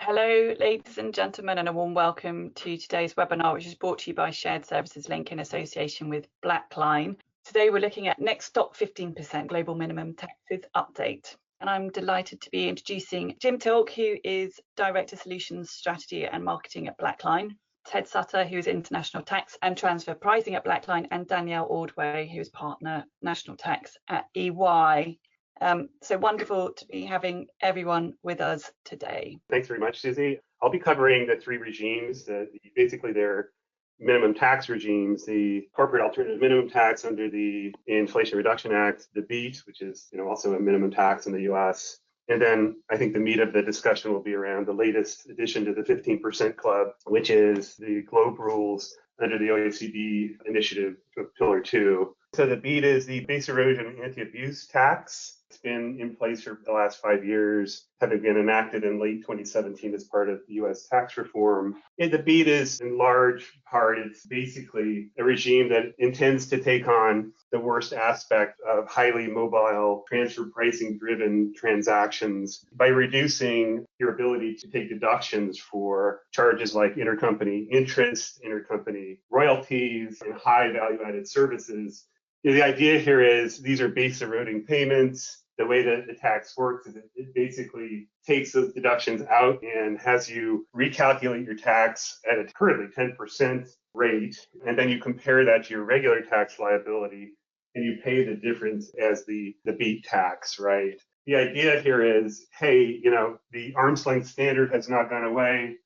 Hello, ladies and gentlemen, and a warm welcome to today's webinar, which is brought to you by Shared Services Link in association with Blackline. Today, we're looking at Next Stop 15% Global Minimum Taxes Update. And I'm delighted to be introducing Jim Tilk, who is Director Solutions Strategy and Marketing at Blackline, Ted Sutter, who is International Tax and Transfer Pricing at Blackline, and Danielle Ordway, who is Partner National Tax at EY. So wonderful to be having everyone with us today. Thanks very much, Susie. I'll be covering the three regimes. Basically, they're minimum tax regimes: the corporate alternative minimum tax under the Inflation Reduction Act, the BEAT, which is also a minimum tax in the U.S. And then I think the meat of the discussion will be around the latest addition to the 15% club, which is the GLOBE rules under the OECD initiative of Pillar 2. So the BEAT is the Base Erosion Anti-Abuse Tax. It's been in place for the last 5 years, having been enacted in late 2017 as part of the U.S. tax reform. And the BEAT is, in large part, it's basically a regime that intends to take on the worst aspect of highly mobile transfer pricing driven transactions by reducing your ability to take deductions for charges like intercompany interest, intercompany royalties, and high value added services. The idea here is these are base eroding payments. The way that the tax works is it basically takes those deductions out and has you recalculate your tax at a currently 10% rate. And then you compare that to your regular tax liability and you pay the difference as the BEAT tax, right? The idea here is, hey, the arm's length standard has not gone away.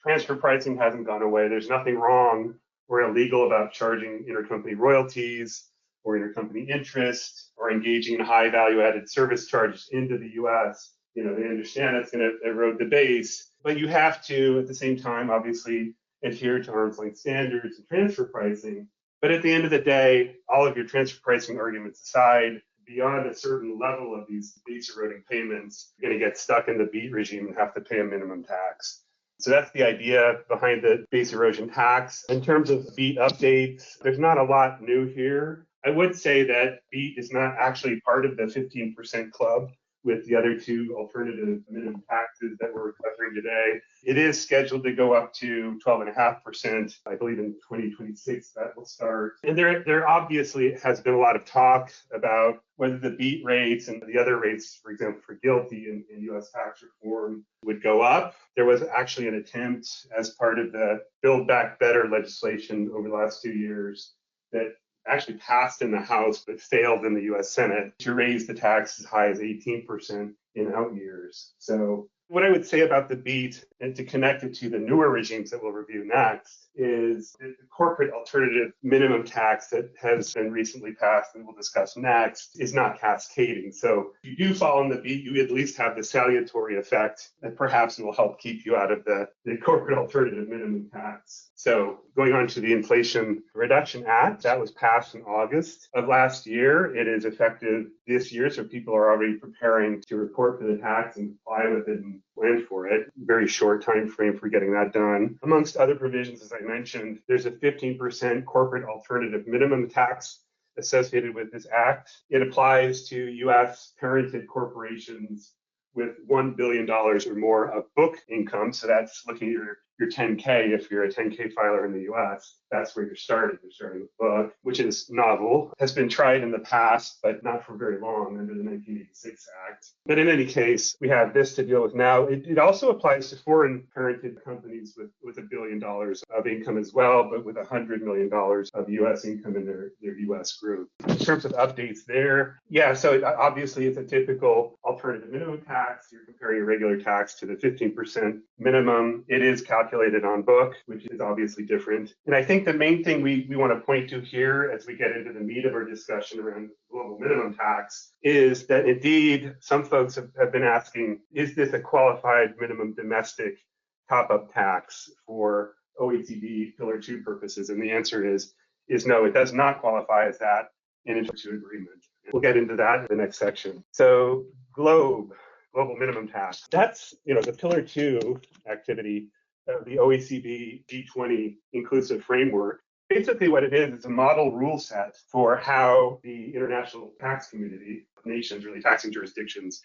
Transfer pricing hasn't gone away. There's nothing wrong or illegal about charging intercompany royalties or intercompany interest, or engaging in high value-added service charges into the U.S. They understand it's going to erode the base, but you have to, at the same time, obviously adhere to arm's length standards and transfer pricing. But at the end of the day, all of your transfer pricing arguments aside, beyond a certain level of these base eroding payments, you're going to get stuck in the BEAT regime and have to pay a minimum tax. So that's the idea behind the base erosion tax. In terms of BEAT updates, there's not a lot new here. I would say that BEAT is not actually part of the 15% club with the other two alternative minimum taxes that we're covering today. It is scheduled to go up to 12.5%. I believe in 2026 that will start. And there obviously has been a lot of talk about whether the BEAT rates and the other rates, for example, for GILTI in U.S. tax reform would go up. There was actually an attempt as part of the Build Back Better legislation over the last 2 years that actually passed in the House but failed in the U.S. Senate to raise the tax as high as 18% in out years. So what I would say about the BEAT, and to connect it to the newer regimes that we'll review next, is the corporate alternative minimum tax that has been recently passed and we'll discuss next is not cascading. So if you do fall in the BEAT, you at least have the salutary effect that perhaps will help keep you out of the corporate alternative minimum tax. So going on to the Inflation Reduction Act, that was passed in August of last year. It is effective this year, so people are already preparing to report for the tax and comply with it and plan for it. Very short time frame for getting that done. Amongst other provisions, as I mentioned, there's a 15% corporate alternative minimum tax associated with this act. It applies to U.S. parented corporations with $1 billion or more of book income. So that's looking at your 10K. If you're a 10K filer in the US, that's where you're starting. You're starting with book, which is novel, has been tried in the past, but not for very long under the 1986 Act. But in any case, we have this to deal with now. It also applies to foreign parented companies with $1 billion of income as well, but with $100 million of US income in their US group. In terms of updates there, so obviously it's a typical alternative minimum tax. You're comparing your regular tax to the 15% minimum. It is calculated on book, which is obviously different. And I think the main thing we want to point to here as we get into the meat of our discussion around global minimum tax is that indeed some folks have been asking, is this a qualified minimum domestic top-up tax for OECD Pillar 2 purposes? And the answer is no, it does not qualify as that in Pillar 2 agreement. We'll get into that in the next section. So global minimum tax. That's, the Pillar 2 activity of the OECD G20 inclusive framework. Basically what it is a model rule set for how the international tax community, nations, really taxing jurisdictions,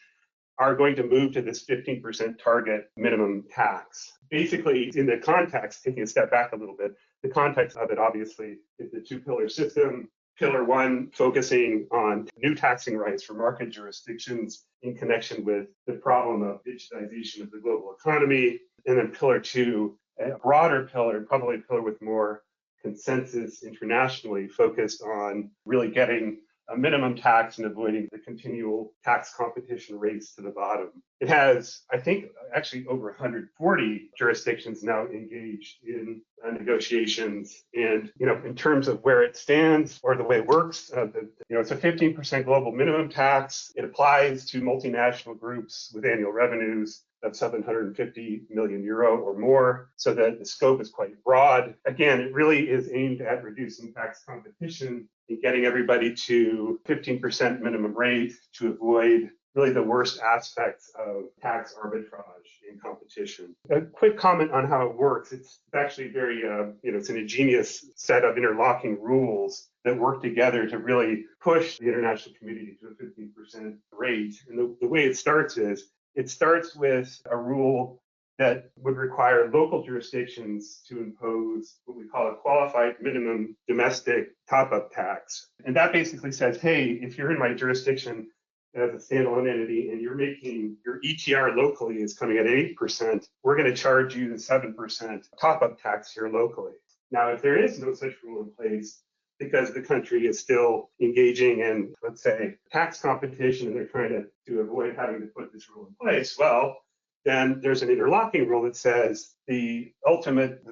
are going to move to this 15% target minimum tax. Basically, in the context, taking a step back a little bit, the context of it obviously is the two-pillar system. Pillar one, focusing on new taxing rights for market jurisdictions in connection with the problem of digitization of the global economy. And then pillar two, a broader pillar, probably a pillar with more consensus internationally, focused on really getting a minimum tax and avoiding the continual tax competition race to the bottom. It has, I think, actually over 140 jurisdictions now engaged in negotiations. And, in terms of where it stands or the way it works, it's a 15% global minimum tax. It applies to multinational groups with annual revenues of 750 million euro or more, so that the scope is quite broad. Again, it really is aimed at reducing tax competition and getting everybody to 15% minimum rate to avoid really the worst aspects of tax arbitrage in competition. A quick comment on how it works. It's actually very, it's an ingenious set of interlocking rules that work together to really push the international community to a 15% rate. And the way it starts is, it starts with a rule that would require local jurisdictions to impose what we call a qualified minimum domestic top-up tax. And that basically says, hey, if you're in my jurisdiction as a standalone entity and you're making your ETR locally is coming at 8%, we're going to charge you the 7% top-up tax here locally. Now, if there is no such rule in place, because the country is still engaging in, let's say, tax competition, and they're trying to avoid having to put this rule in place, well, then there's an interlocking rule that says the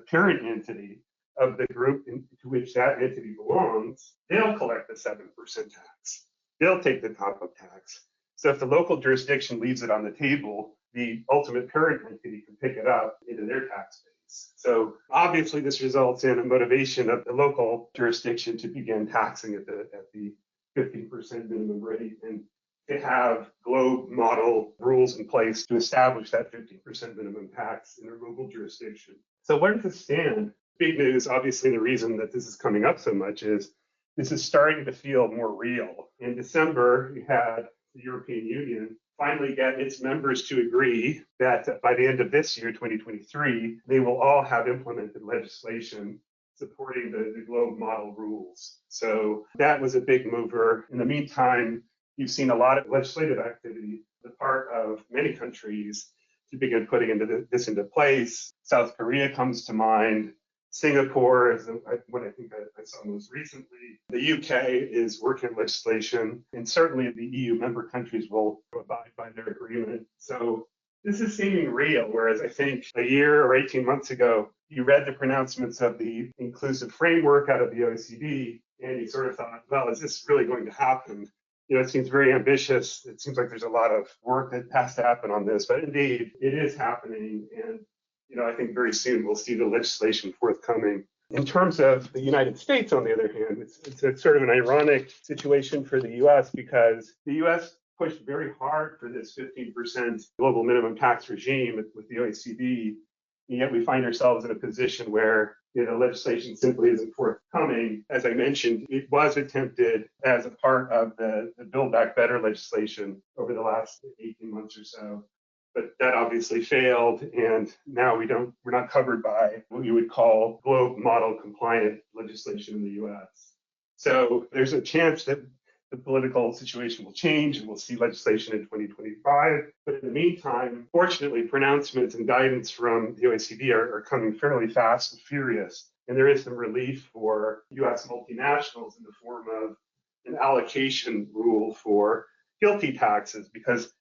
parent entity of the group to which that entity belongs, they'll collect the 7% tax. They'll take the top-up tax. So if the local jurisdiction leaves it on the table, the ultimate parent entity can pick it up into their tax base. So obviously this results in a motivation of the local jurisdiction to begin taxing at the 15% minimum rate and to have globe model rules in place to establish that 15% minimum tax in a local jurisdiction. So where does this stand? Big news, obviously the reason that this is coming up so much is this is starting to feel more real. In December, we had the European Union finally get its members to agree that by the end of this year, 2023, they will all have implemented legislation supporting the globe model rules. So that was a big mover. In the meantime, you've seen a lot of legislative activity on the part of many countries to begin putting this into place. South Korea comes to mind. Singapore is what I think I saw most recently. The UK is working on legislation, and certainly the EU member countries will abide by their agreement. So this is seeming real, whereas I think a year or 18 months ago, you read the pronouncements of the inclusive framework out of the OECD, and you sort of thought, well, is this really going to happen? It seems very ambitious. It seems like there's a lot of work that has to happen on this, but indeed, it is happening. And I think very soon we'll see the legislation forthcoming. In terms of the United States, on the other hand, it's a sort of an ironic situation for the US because the US pushed very hard for this 15% global minimum tax regime with the OECD, and yet we find ourselves in a position where legislation simply isn't forthcoming. As I mentioned, it was attempted as a part of the Build Back Better legislation over the last 18 months or so. But that obviously failed, and now we're not covered by what you would call globe model compliant legislation in the US. So there's a chance that the political situation will change and we'll see legislation in 2025. But in the meantime, fortunately, pronouncements and guidance from the OECD are coming fairly fast and furious. And there is some relief for US multinationals in the form of an allocation rule for GILTI taxes, because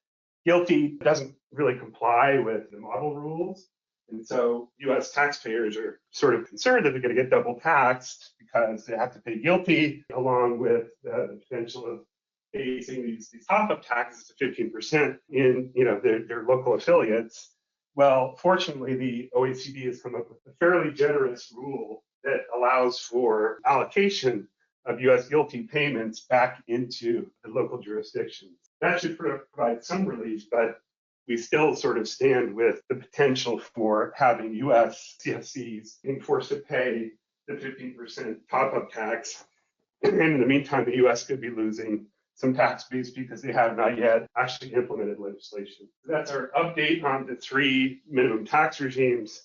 GILTI doesn't really comply with the model rules. And so US taxpayers are sort of concerned that they're going to get double taxed because they have to pay GILTI along with the potential of facing these top-up taxes to 15% in their local affiliates. Well, fortunately, the OECD has come up with a fairly generous rule that allows for allocation of US GILTI payments back into the local jurisdictions. That should provide some relief, but we still sort of stand with the potential for having US CFCs being forced to pay the 15% top-up tax. And in the meantime, the US could be losing some tax base because they have not yet actually implemented legislation. That's our update on the three minimum tax regimes.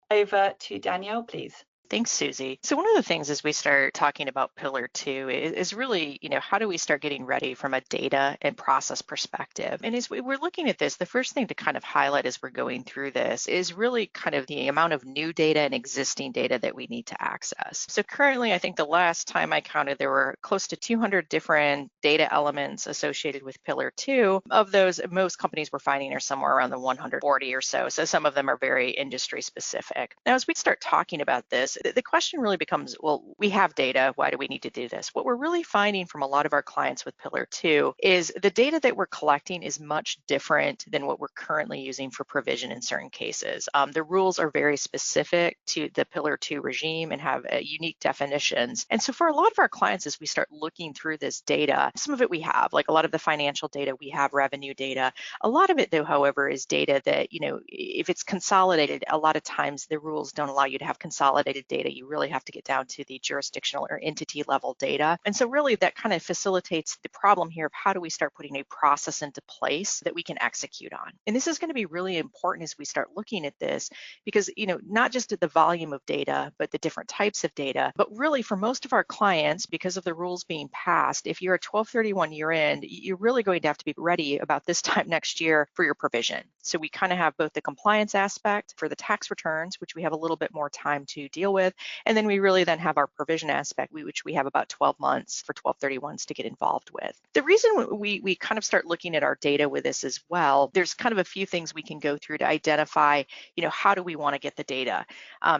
Over to Danielle, please. Thanks, Susie. So one of the things as we start talking about Pillar 2 is really, how do we start getting ready from a data and process perspective? And as we're looking at this, the first thing to kind of highlight as we're going through this is really kind of the amount of new data and existing data that we need to access. So currently, I think the last time I counted, there were close to 200 different data elements associated with Pillar 2. Of those, most companies we're finding are somewhere around the 140 or so. So some of them are very industry specific. Now, as we start talking about this, the question really becomes, well, we have data. Why do we need to do this? What we're really finding from a lot of our clients with Pillar 2 is the data that we're collecting is much different than what we're currently using for provision in certain cases. The rules are very specific to the Pillar 2 regime and have unique definitions. And so for a lot of our clients, as we start looking through this data, some of it we have, like a lot of the financial data, we have revenue data. A lot of it, though, however, is data that, if it's consolidated, a lot of times the rules don't allow you to have consolidated data. You really have to get down to the jurisdictional or entity level data. And so really that kind of facilitates the problem here of how do we start putting a process into place that we can execute on. And this is going to be really important as we start looking at this because, not just at the volume of data, but the different types of data. But really for most of our clients, because of the rules being passed, if you're a 12/31 year end, you're really going to have to be ready about this time next year for your provision. So we kind of have both the compliance aspect for the tax returns, which we have a little bit more time to deal with. And then we really then have our provision aspect, which we have about 12 months for 12/31s to get involved with. The reason we kind of start looking at our data with this as well, there's kind of a few things we can go through to identify, how do we want to get the data?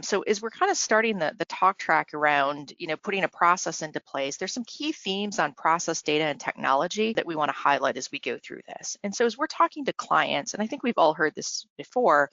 So as we're kind of starting the talk track around, putting a process into place, there's some key themes on process data and technology that we want to highlight as we go through this. And so as we're talking to clients, and I think we've all heard this before,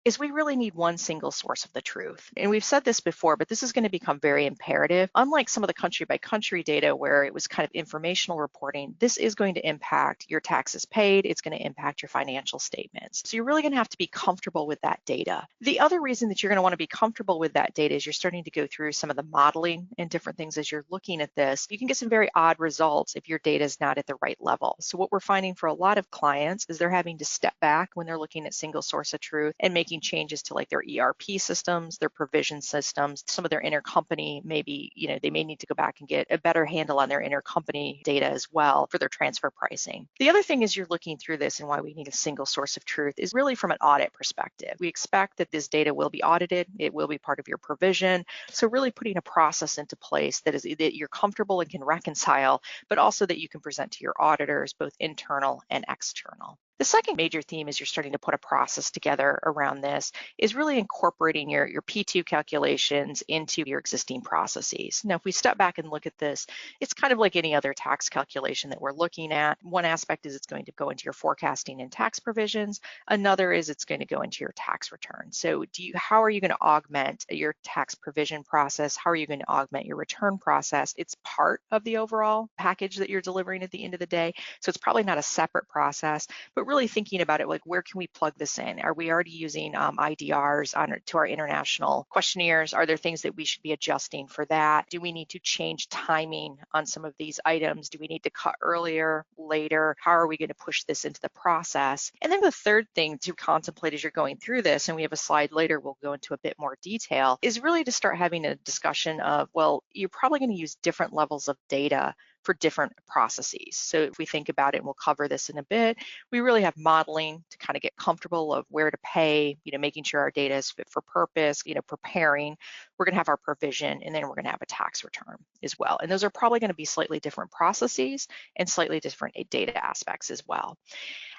is we really need one single source of the truth. And we've said this before, but this is going to become very imperative. Unlike some of the country by country data where it was kind of informational reporting, this is going to impact your taxes paid. It's going to impact your financial statements. So you're really going to have to be comfortable with that data. The other reason that you're going to want to be comfortable with that data is you're starting to go through some of the modeling and different things as you're looking at this. You can get some very odd results if your data is not at the right level. So what we're finding for a lot of clients is they're having to step back when they're looking at single source of truth and making changes to like their ERP systems, their provision systems, some of their intercompany, maybe, they may need to go back and get a better handle on their intercompany data as well for their transfer pricing. The other thing is you're looking through this and why we need a single source of truth is really from an audit perspective. We expect that this data will be audited. It will be part of your provision. So really putting a process into place that you're comfortable and can reconcile, but also that you can present to your auditors, both internal and external. The second major theme as you're starting to put a process together around this is really incorporating your P2 calculations into your existing processes. Now, if we step back and look at this, it's kind of like any other tax calculation that we're looking at. One aspect is it's going to go into your forecasting and tax provisions. Another is it's going to go into your tax return. So how are you going to augment your tax provision process? How are you going to augment your return process? It's part of the overall package that you're delivering at the end of the day. So it's probably not a separate process, but really thinking about it, like where can we plug this in? Are we already using IDRs to our international questionnaires? Are there things that we should be adjusting for that? Do we need to change timing on some of these items? Do we need to cut earlier, later? How are we going to push this into the process? And then the third thing to contemplate as you're going through this, and we have a slide later, we'll go into a bit more detail, is really to start having a discussion of, well, you're probably going to use different levels of data for different processes. So if we think about it, and we'll cover this in a bit, we really have modeling to kind of get comfortable of where to pay, making sure our data is fit for purpose, preparing. We're going to have our provision, and then we're going to have a tax return as well. And those are probably going to be slightly different processes and slightly different data aspects as well.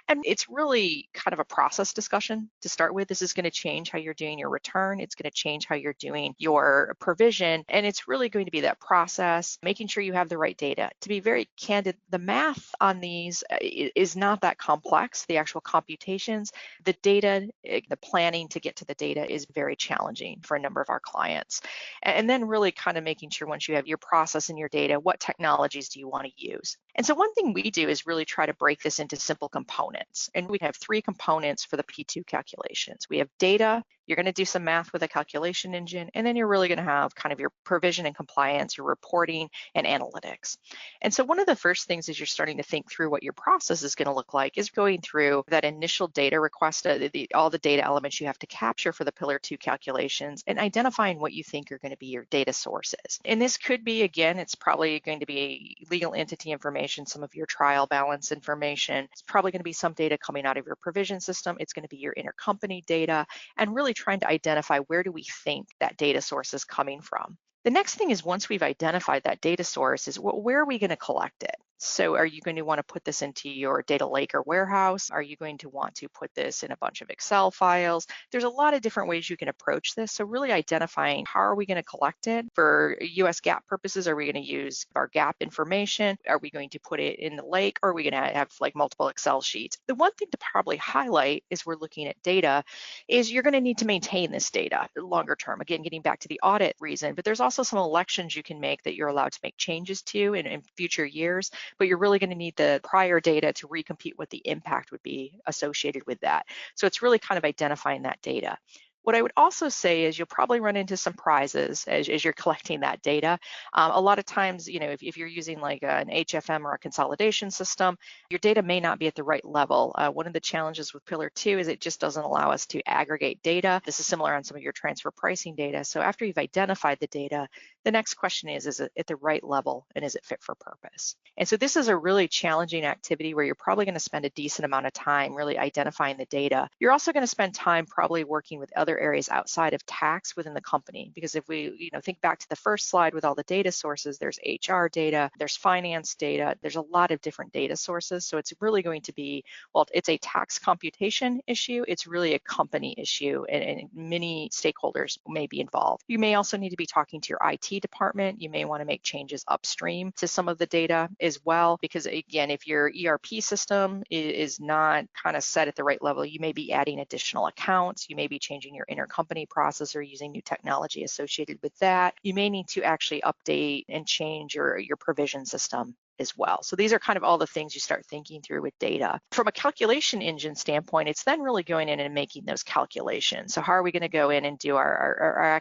And it's really kind of a process discussion to start with. This is going to change how you're doing your return. It's going to change how you're doing your provision. And it's really going to be that process, making sure you have the right data. To be very candid, the math on these is not that complex, the actual computations. The data, the planning to get to the data is very challenging for a number of our clients. And then really kind of making sure once you have your process and your data, what technologies do you want to use? And so one thing we do is really try to break this into simple components. And we have three components for the P2 calculations. We have data, you're going to do some math with a calculation engine, and then you're really going to have kind of your provision and compliance, your reporting and analytics. And so one of the first things as you're starting to think through what your process is going to look like is going through that initial data request, all the data elements you have to capture for the Pillar 2 calculations, and identifying what you think are going to be your data sources. And this could be, again, it's probably going to be legal entity information, some of your trial balance information. It's probably going to be some data coming out of your provision system. It's going to be your intercompany data, and really trying to identify where do we think that data source is coming from. The next thing is, once we've identified that data source, is where are we going to collect it? So are you going to want to put this into your data lake or warehouse? Are you going to want to put this in a bunch of Excel files? There's a lot of different ways you can approach this. So really identifying, how are we going to collect it? For US GAAP purposes, are we going to use our GAAP information? Are we going to put it in the lake? Or are we going to have like multiple Excel sheets? The one thing to probably highlight as we're looking at data is you're going to need to maintain this data longer term. Again, getting back to the audit reason, but there's also some elections you can make that you're allowed to make changes to in future years. But you're really going to need the prior data to recompute what the impact would be associated with that. So it's really kind of identifying that data. What I would also say is you'll probably run into some prizes as you're collecting that data. A lot of times, if you're using like an HFM or a consolidation system, your data may not be at the right level. One of the challenges with Pillar 2 is it just doesn't allow us to aggregate data. This is similar on some of your transfer pricing data. So after you've identified the data, the next question is it at the right level, and is it fit for purpose? And so this is a really challenging activity where you're probably going to spend a decent amount of time really identifying the data. You're also going to spend time probably working with other areas outside of tax within the company, because if we think back to the first slide with all the data sources, there's HR data, there's finance data, there's a lot of different data sources. So it's really going to be, well, it's a tax computation issue, it's really a company issue, and many stakeholders may be involved. You may also need to be talking to your IT department. You may want to make changes upstream to some of the data as well, because again, if your ERP system is not kind of set at the right level, you may be adding additional accounts, you may be changing your intercompany process or using new technology associated with that. You may need to actually update and change your provision system as well. So these are kind of all the things you start thinking through with data. From a calculation engine standpoint, it's then really going in and making those calculations. So how are we going to go in and do our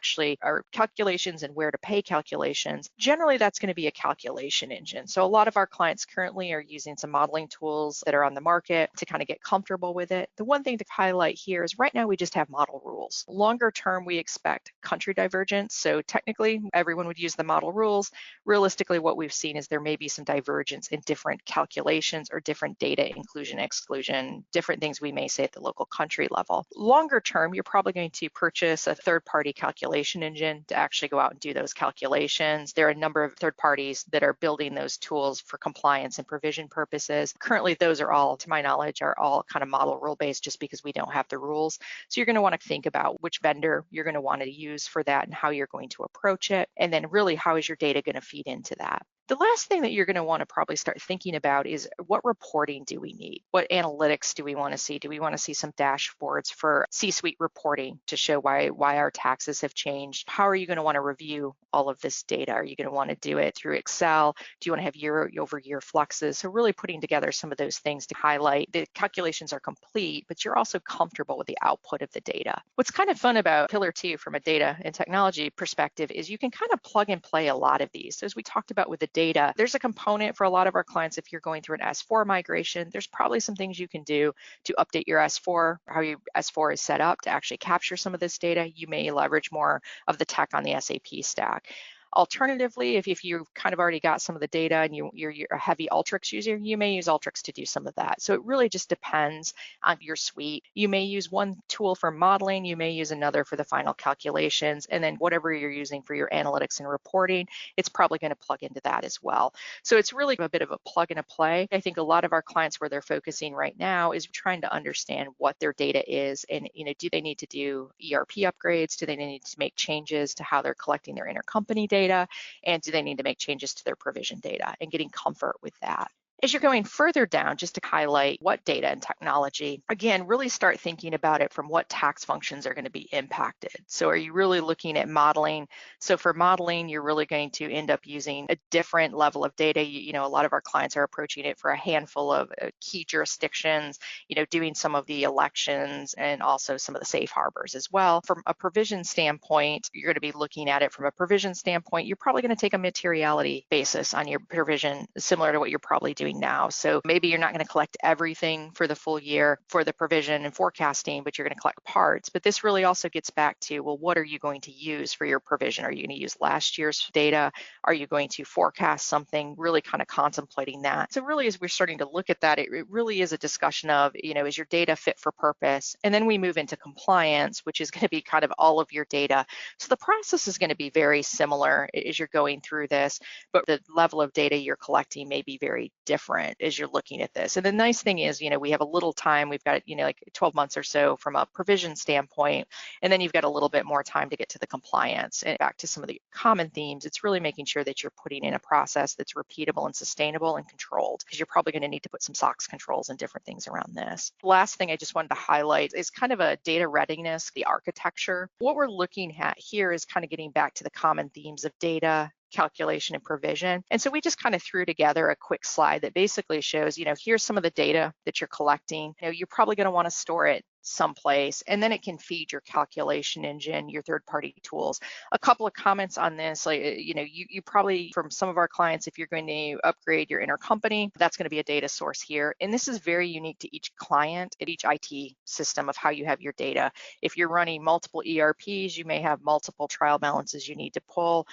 calculations and where to pay calculations? Generally, that's going to be a calculation engine. So a lot of our clients currently are using some modeling tools that are on the market to kind of get comfortable with it. The one thing to highlight here is right now we just have model rules. Longer term, we expect country divergence. So technically, everyone would use the model rules. Realistically, what we've seen is there may be some divergence in different calculations or different data inclusion, exclusion, different things we may say at the local country level. Longer term, you're probably going to purchase a third-party calculation engine to actually go out and do those calculations. There are a number of third parties that are building those tools for compliance and provision purposes. Currently, those are all, to my knowledge, are all kind of model rule-based just because we don't have the rules. So you're going to want to think about which vendor you're going to want to use for that and how you're going to approach it. And then really, how is your data going to feed into that? The last thing that you're going to want to probably start thinking about is, what reporting do we need? What analytics do we want to see? Do we want to see some dashboards for C-suite reporting to show why our taxes have changed? How are you going to want to review all of this data? Are you going to want to do it through Excel? Do you want to have year-over-year fluxes? So really putting together some of those things to highlight the calculations are complete, but you're also comfortable with the output of the data. What's kind of fun about Pillar 2 from a data and technology perspective is you can kind of plug and play a lot of these. So as we talked about with the data, there's a component for a lot of our clients. If you're going through an S4 migration, there's probably some things you can do to update your S4, how your S4 is set up to actually capture some of this data. You may leverage more of the tech on the SAP stack. Alternatively, if you've kind of already got some of the data and you're a heavy Alteryx user, you may use Alteryx to do some of that. So it really just depends on your suite. You may use one tool for modeling, you may use another for the final calculations, and then whatever you're using for your analytics and reporting, it's probably going to plug into that as well. So it's really a bit of a plug and a play. I think a lot of our clients where they're focusing right now is trying to understand what their data is, and do they need to do ERP upgrades? Do they need to make changes to how they're collecting their intercompany data? And do they need to make changes to their provision data, and getting comfort with that? As you're going further down, just to highlight what data and technology, again, really start thinking about it from what tax functions are going to be impacted. So are you really looking at modeling? So for modeling, you're really going to end up using a different level of data. You know, a lot of our clients are approaching it for a handful of key jurisdictions, you know, doing some of the elections and also some of the safe harbors as well. From a provision standpoint, you're going to be looking at it from a provision standpoint. You're probably going to take a materiality basis on your provision, similar to what you're probably doing now. So maybe you're not going to collect everything for the full year for the provision and forecasting, but you're going to collect parts. But this really also gets back to, well, what are you going to use for your provision? Are you going to use last year's data? Are you going to forecast something? Really kind of contemplating that. So really, as we're starting to look at that, it really is a discussion of, you know, is your data fit for purpose? And then we move into compliance, which is going to be kind of all of your data. So the process is going to be very similar as you're going through this, but the level of data you're collecting may be very different as you're looking at this. And the nice thing is, you know, we have a little time. We've got, you know, like 12 months or so from a provision standpoint, and then you've got a little bit more time to get to the compliance. And back to some of the common themes, it's really making sure that you're putting in a process that's repeatable and sustainable and controlled, because you're probably going to need to put some SOX controls and different things around this. The last thing I just wanted to highlight is kind of a data readiness, the architecture. What we're looking at here is kind of getting back to the common themes of data, calculation, and provision. And so we just kind of threw together a quick slide that basically shows, you know, here's some of the data that you're collecting. You know, you're probably going to want to store it someplace, and then it can feed your calculation engine, your third-party tools. A couple of comments on this, like, you know, you probably, from some of our clients, if you're going to upgrade your intercompany, that's going to be a data source here. And this is very unique to each client at each IT system of how you have your data. If you're running multiple ERPs, you may have multiple trial balances you need to pull.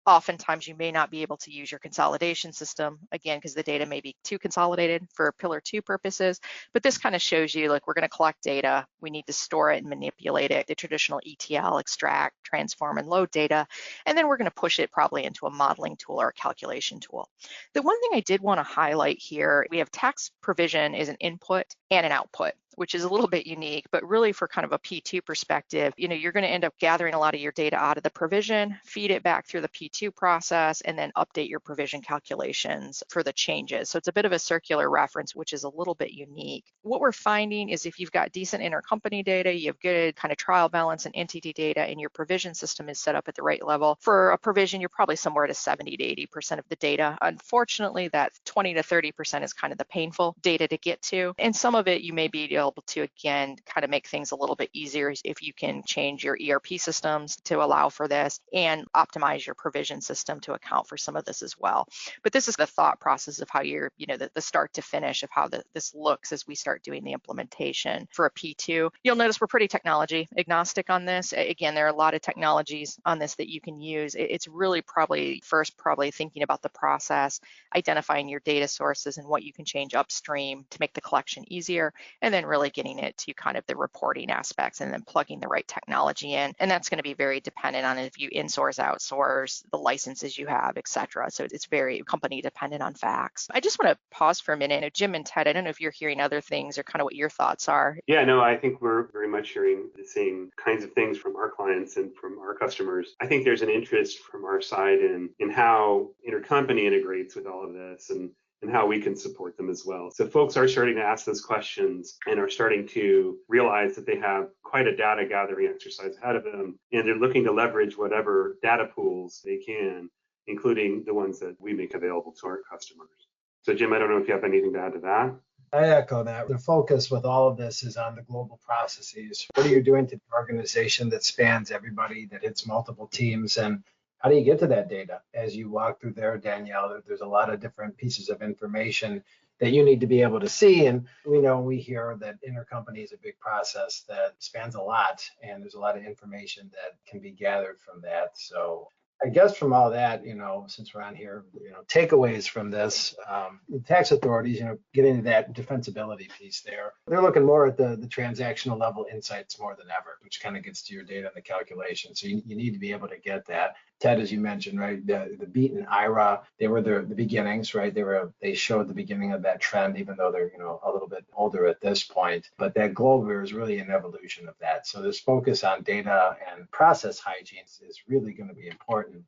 Oftentimes, you may not be able to use your consolidation system, again, because the data may be too consolidated for Pillar 2 purposes. But this kind of shows you, like, we're going to collect data. We need to store it and manipulate it, the traditional ETL, extract, transform, and load data. And then we're going to push it probably into a modeling tool or a calculation tool. The one thing I did want to highlight here, we have tax provision is an input and an output, which is a little bit unique, but really for kind of a P2 perspective, you know, you're going to end up gathering a lot of your data out of the provision, feed it back through the P2 process, and then update your provision calculations for the changes. So it's a bit of a circular reference, which is a little bit unique. What we're finding is if you've got decent intercompany data, you have good kind of trial balance and entity data, and your provision system is set up at the right level, for a provision, you're probably somewhere to 70 to 80% of the data. Unfortunately, that 20 to 30% is kind of the painful data to get to. And some of it you may be able to, again, kind of make things a little bit easier if you can change your ERP systems to allow for this and optimize your provision system to account for some of this as well. But this is the thought process of how you're, you know, the start to finish of how this looks as we start doing the implementation for a P2. You'll notice we're pretty technology agnostic on this. Again, there are a lot of technologies on this that you can use. It's really probably thinking about the process, identifying your data sources and what you can change upstream to make the collection easier, and then really getting it to kind of the reporting aspects and then plugging the right technology in. And that's going to be very dependent on if you insource, outsource, the licenses you have, et cetera. So it's very company dependent on facts. I just want to pause for a minute. Jim and Ted, I don't know if you're hearing other things or kind of what your thoughts are. Yeah, no, I think we're very much hearing the same kinds of things from our clients and from our customers. I think there's an interest from our side in how intercompany integrates with all of this and how we can support them as well. So folks are starting to ask those questions and are starting to realize that they have quite a data gathering exercise ahead of them, and they're looking to leverage whatever data pools they can, including the ones that we make available to our customers. So Jim, I don't know if you have anything to add to that. I echo that. The focus with all of this is on the global processes. What are you doing to the organization that spans everybody, that hits multiple teams, and how do you get to that data? As you walk through there, Danielle, there's a lot of different pieces of information that you need to be able to see. And we hear that intercompany is a big process that spans a lot, and there's a lot of information that can be gathered from that. So I guess from all that, since we're on here, takeaways from this, the tax authorities, getting to that defensibility piece there, they're looking more at the transactional level insights more than ever, which kind of gets to your data and the calculation. So you need to be able to get that. Ted, as you mentioned, right, the BEAT and IRA, they were the beginnings, right? They showed the beginning of that trend, even though they're a little bit older at this point. But that global is really an evolution of that. So this focus on data and process hygiene is really going to be important.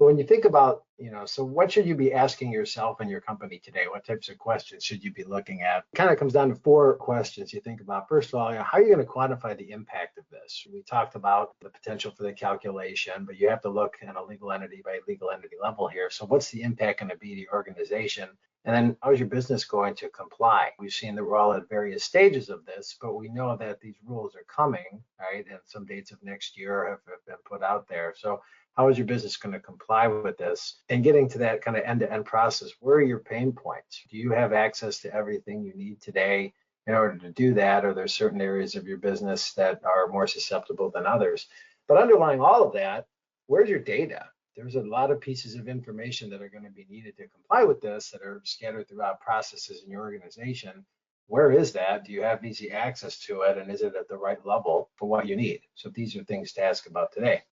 But when you think about, so what should you be asking yourself and your company today? What types of questions should you be looking at? It kind of comes down to 4 questions you think about. First of all, how are you going to quantify the impact of this? We talked about the potential for the calculation, but you have to look at a legal entity by legal entity level here. So what's the impact going to be to your organization? And then how is your business going to comply? We've seen that we're all at various stages of this, but we know that these rules are coming, right? And some dates of next year have been put out there. So how is your business going to comply with this? And getting to that kind of end-to-end process, where are your pain points? Do you have access to everything you need today in order to do that? Or there's certain areas of your business that are more susceptible than others? But underlying all of that, where's your data? There's a lot of pieces of information that are going to be needed to comply with this that are scattered throughout processes in your organization. Where is that? Do you have easy access to it? And is it at the right level for what you need? So these are things to ask about today.